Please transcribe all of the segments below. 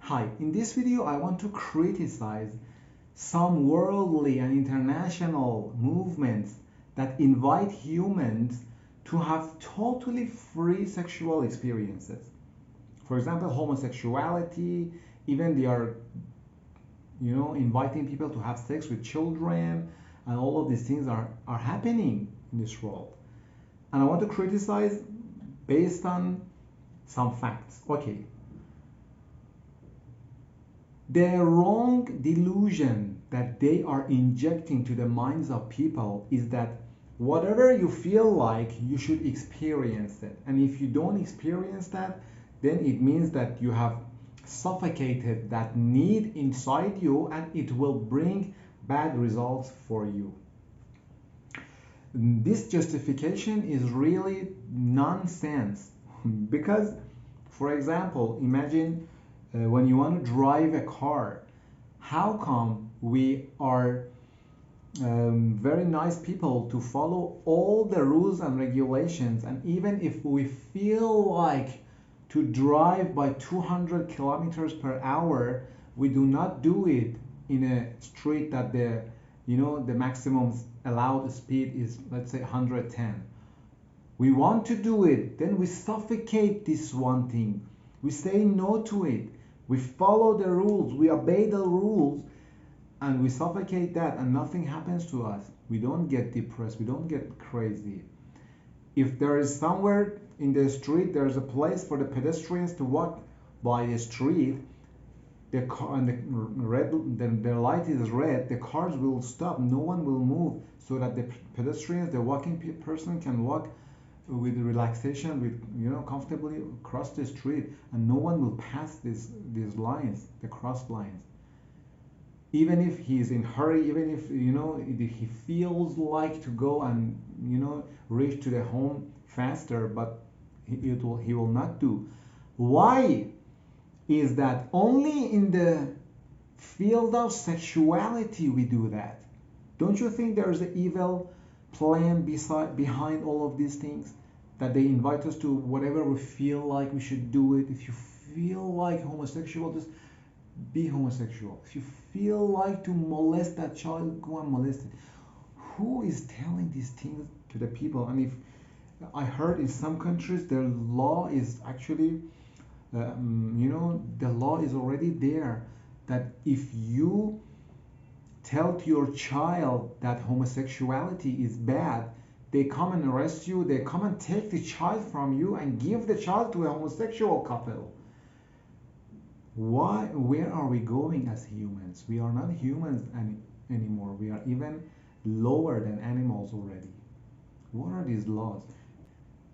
Hi, in this video I want to criticize some worldly and international movements that invite humans to have totally free sexual experiences. For example, homosexuality, even they are, inviting people to have sex with children, and all of these things are happening in this world. And I want to criticize based on some facts. Okay, the wrong delusion that they are injecting to the minds of people is that whatever you feel like, you should experience it. And if you don't experience that, then it means that you have suffocated that need inside you and it will bring bad results for you. This justification is really nonsense because, for example, imagine when you want to drive a car, how come we are very nice people to follow all the rules and regulations, and even if we feel like to drive by 200 kilometers per hour, we do not do it in a street that the maximum allowed speed is, let's say, 110. We want to do it, then we suffocate this one thing. We say no to it. We follow the rules, we obey the rules, and we suffocate that, and nothing happens to us. We don't get depressed, we don't get crazy. If there is somewhere in the street, there's a place for the pedestrians to walk by the street, the car and the light is red, the cars will stop, no one will move, so that the pedestrians, the walking person, can walk with relaxation, with comfortably across the street, and no one will pass these lines, the cross lines. Even if he's in hurry, even if he feels like to go and reach to the home faster, but he will not do. Why is that? Only in the field of sexuality we do that. Don't you think there's an evil plan behind all of these things, that they invite us to whatever we feel like we should do it? If you feel like homosexual, just be homosexual. If you feel like to molest that child, go and molest it. Who is telling these things to the people? And if I heard in some countries their law is actually the law is already there, that if you tell to your child that homosexuality is bad, they come and arrest you, they come and take the child from you and give the child to a homosexual couple. Where are we going as humans? We are not humans anymore. We are even lower than animals already. What are these laws?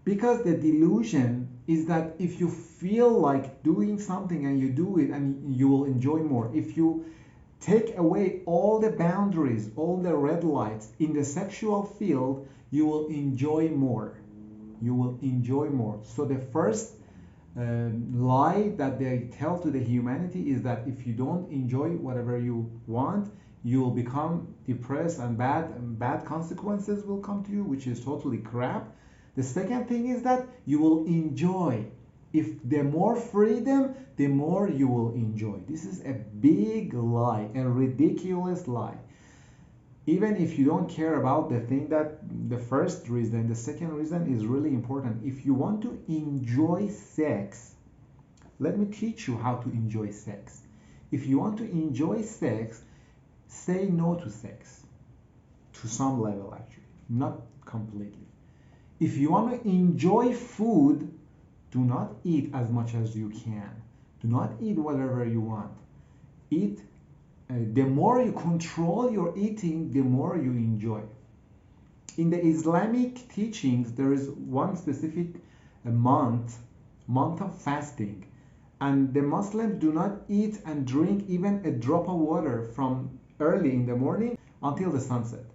Because the delusion is that if you feel like doing something and you do it, and you will enjoy more. If you take away all the boundaries, all the red lights in the sexual field, you will enjoy more. You will enjoy more. So the first lie that they tell to the humanity is that if you don't enjoy whatever you want, you will become depressed, and bad consequences will come to you, which is totally crap. The second thing is that you will enjoy. If the more freedom, the more you will enjoy. This is a big lie, a ridiculous lie. Even if you don't care about the thing, that the first reason, the second reason is really important. If you want to enjoy sex, let me teach you how to enjoy sex. If you want to enjoy sex, say no to sex. To some level, actually, not completely. If you want to enjoy food, do not eat as much as you can. Do not eat whatever you want. Eat. The more you control your eating, the more you enjoy. In the Islamic teachings, there is one specific month of fasting, and the Muslims do not eat and drink even a drop of water from early in the morning until the sunset.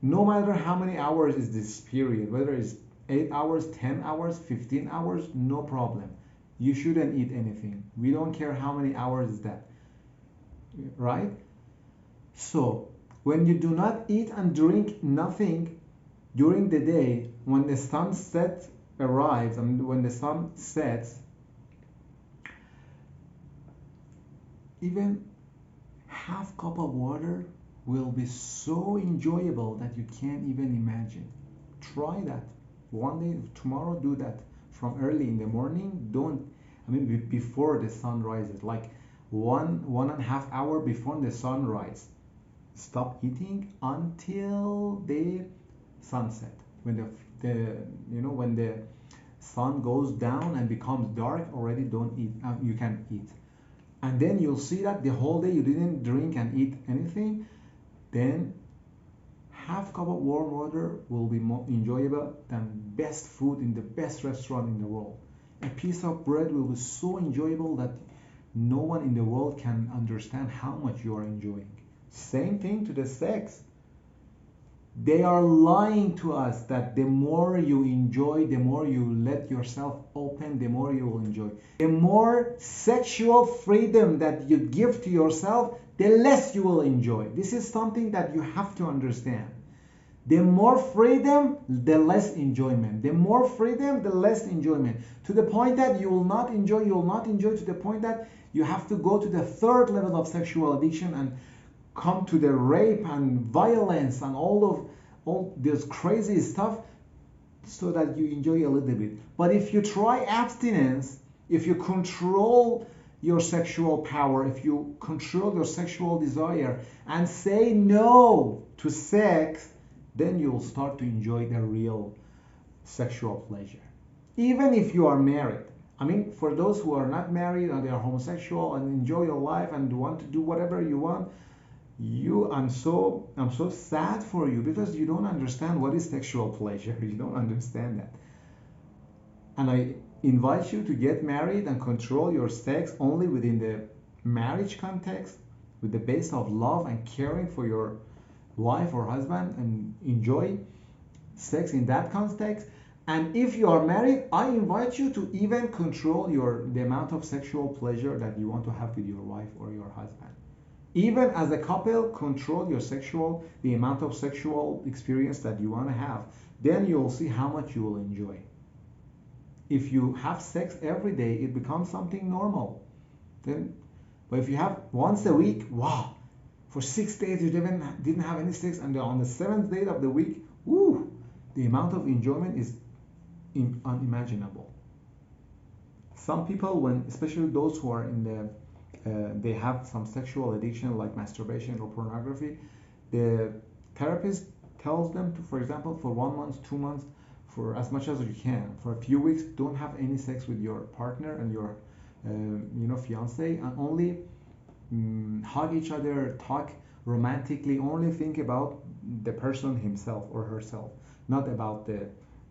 No matter how many hours is this period, whether it's 8 hours, 10 hours, 15 hours, no problem. You shouldn't eat anything. We don't care how many hours is that. Right? So when you do not eat and drink nothing during the day, when the sunset arrives and when the sun sets, Even half cup of water will be so enjoyable that you can't even imagine. Try that. One day, tomorrow, do that. From early in the morning, don't, I mean, before the sun rises, like 1.5 hour before the sunrise. Stop eating until the sunset. When the when the sun goes down and becomes dark, already don't eat. You can eat, and then you'll see that the whole day you didn't drink and eat anything. Then half cup of warm water will be more enjoyable than best food in the best restaurant in the world. A piece of bread will be so enjoyable that no one in the world can understand how much you are enjoying. Same thing to the sex. They are lying to us that the more you enjoy, the more you let yourself open, the more you will enjoy. The more sexual freedom that you give to yourself, the less you will enjoy. This is something that you have to understand. The more freedom, the less enjoyment. The more freedom, the less enjoyment. To the point that you will not enjoy, to the point that you have to go to the third level of sexual addiction and come to the rape and violence and all this crazy stuff so that you enjoy a little bit. But if you try abstinence, if you control your sexual power, if you control your sexual desire and say no to sex, then you'll start to enjoy the real sexual pleasure. Even if you are married. I mean, for those who are not married and they are homosexual and enjoy your life and want to do whatever you want, I'm so sad for you because you don't understand what is sexual pleasure. You don't understand that. And I invite you to get married and control your sex only within the marriage context, with the base of love and caring for your wife or husband, and enjoy sex in that context. And if you are married, I invite you to even control the amount of sexual pleasure that you want to have with your wife or your husband. Even as a couple, control the amount of sexual experience that you want to have. Then you'll see how much you will enjoy. If you have sex every day, it becomes something normal. But if you have once a week, wow, for 6 days you didn't have any sex, and on the seventh day of the week, woo, the amount of enjoyment is unimaginable. Some people, especially those who are they have some sexual addiction like masturbation or pornography, the therapist tells them to, for example, for 1 month, 2 months, for as much as you can, for a few weeks, don't have any sex with your partner and your fiance, and only hug each other, talk romantically, only think about the person himself or herself, not about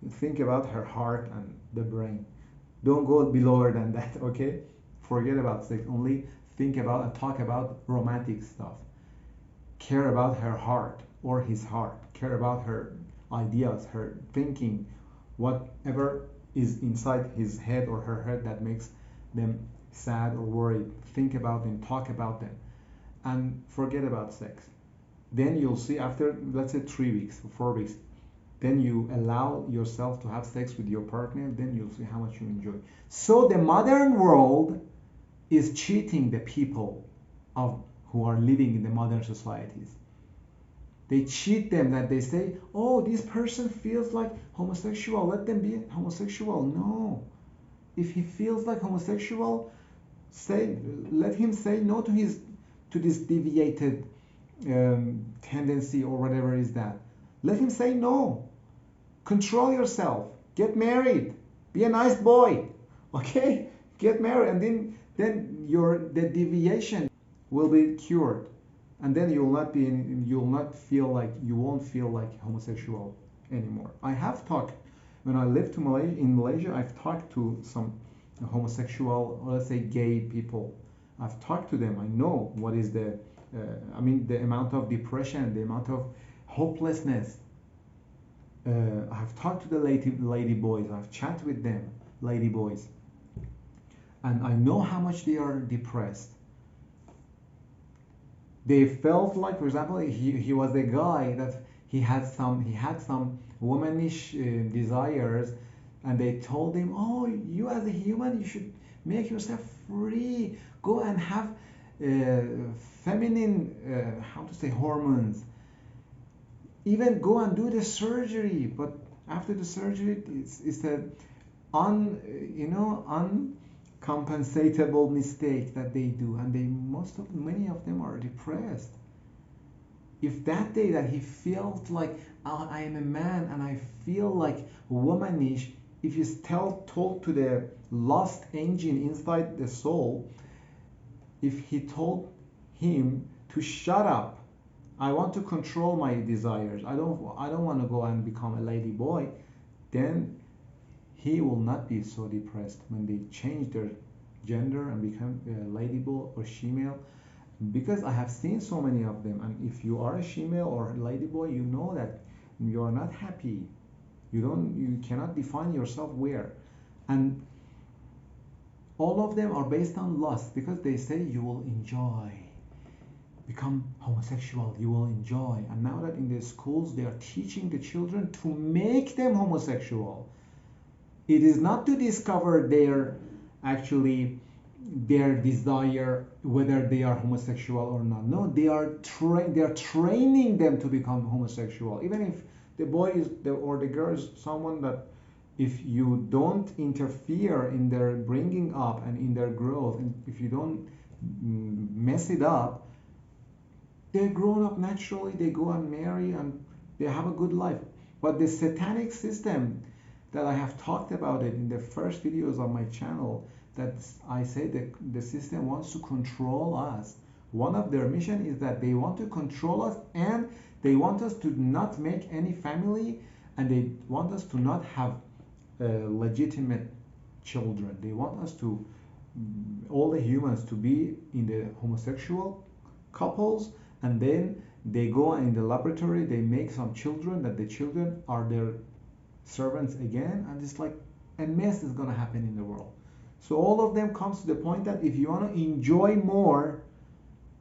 think about her heart and the brain. Don't go below than that, okay? Forget about sex, only think about and talk about romantic stuff. Care about her heart or his heart, care about her ideas, her thinking, whatever is inside his head or her head that makes them sad or worried. Think about them, talk about them, and forget about sex. Then you'll see after, let's say, 3 weeks, 4 weeks, then you allow yourself to have sex with your partner, then you'll see how much you enjoy. So the modern world is cheating the people who are living in the modern societies. They cheat them, that they say, oh, this person feels like homosexual, let them be homosexual. No. If he feels like homosexual, let him say no to this deviated tendency or whatever is that. Let him say no. Control yourself. Get married. Be a nice boy. Okay? Get married, and then the deviation will be cured, and then you won't feel like homosexual anymore. I have talked, when I lived in Malaysia, I've talked to some homosexual, or let's say gay people. I've talked to them. I know what is the amount of depression, the amount of hopelessness. I've talked to the lady boys. I've chatted with them, lady boys, and I know how much they are depressed. They felt like, for example, he was a guy that he had some womanish desires, and they told him, oh, you as a human, you should make yourself free, go and have feminine, how to say, hormones, even go and do the surgery, but after the surgery it's a uncompensatable mistake that they do, and many of them are depressed. If that day that he felt like, "Oh, I am a man and I feel like womanish," if you told to the lost engine inside the soul, if he told him to shut up, I want to control my desires, I don't want to go and become a lady boy, then he will not be so depressed when they change their gender and become a lady boy or female. Because I have seen so many of them, and if you are a female or a lady boy, you know that you are not happy. You cannot define yourself where. And all of them are based on lust, because they say you will enjoy, become homosexual, you will enjoy. And now that in the schools they are teaching the children to make them homosexual, it is not to discover actually their desire, whether they are homosexual or not. No, they are training them to become homosexual. Even if the boy or the girl is someone that, if you don't interfere in their bringing up and in their growth, and if you don't mess it up, they're grown up naturally, they go and marry and they have a good life. But the satanic system that I have talked about it in the first videos of my channel, that I say that the system wants to control us. One of their mission is that they want to control us, and they want us to not make any family, and they want us to not have legitimate children. They want us to, all the humans, to be in the homosexual couples, and then they go in the laboratory, they make some children, that the children are their servants again, and it's like a mess is going to happen in the world. So all of them comes to the point that if you want to enjoy more,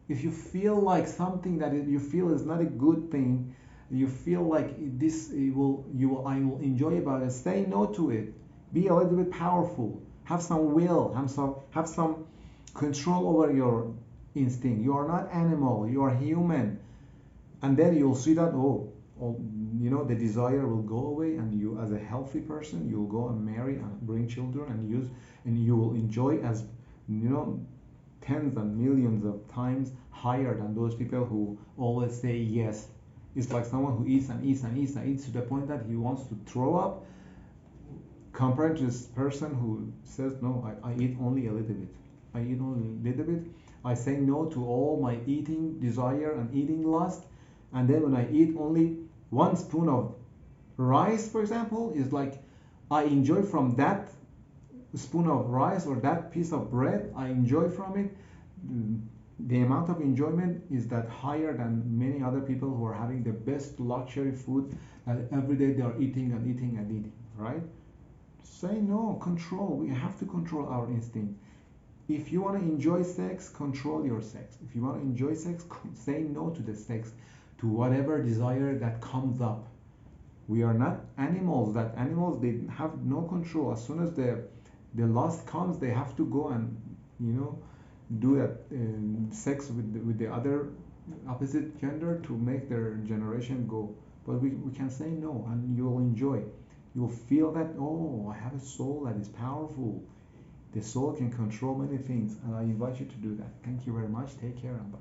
if you feel like something that you feel is not a good thing, you feel like I will enjoy about it, say no to it. Be a little bit powerful, have some will, have some control over your instinct. You are not animal, you are human. And then you'll see that, the desire will go away, and you, as a healthy person, you'll go and marry and bring children and you will enjoy as, tens and millions of times higher than those people who always say yes. It's like someone who eats and eats and eats and eats to the point that he wants to throw up, compared to this person who says, no, I eat only a little bit. I eat only a little bit. I say no to all my eating desire and eating lust. And then when I eat only 1 spoon of rice, for example, is like I enjoy from that spoon of rice or that piece of bread. I enjoy from it. The amount of enjoyment is that higher than many other people who are having the best luxury food, and every day they are eating and eating and eating, right? Say no, control. We have to control our instinct. If you want to enjoy sex, control your sex. If you want to enjoy sex, say no to the sex, to whatever desire that comes up. We are not animals. That animals, they have no control. As soon as the lust comes, they have to go and do that sex with the other opposite gender to make their generation go. But we can say no, and you'll enjoy. You'll feel that, oh, I have a soul that is powerful. The soul can control many things, and I invite you to do that. Thank you very much. Take care, and bye.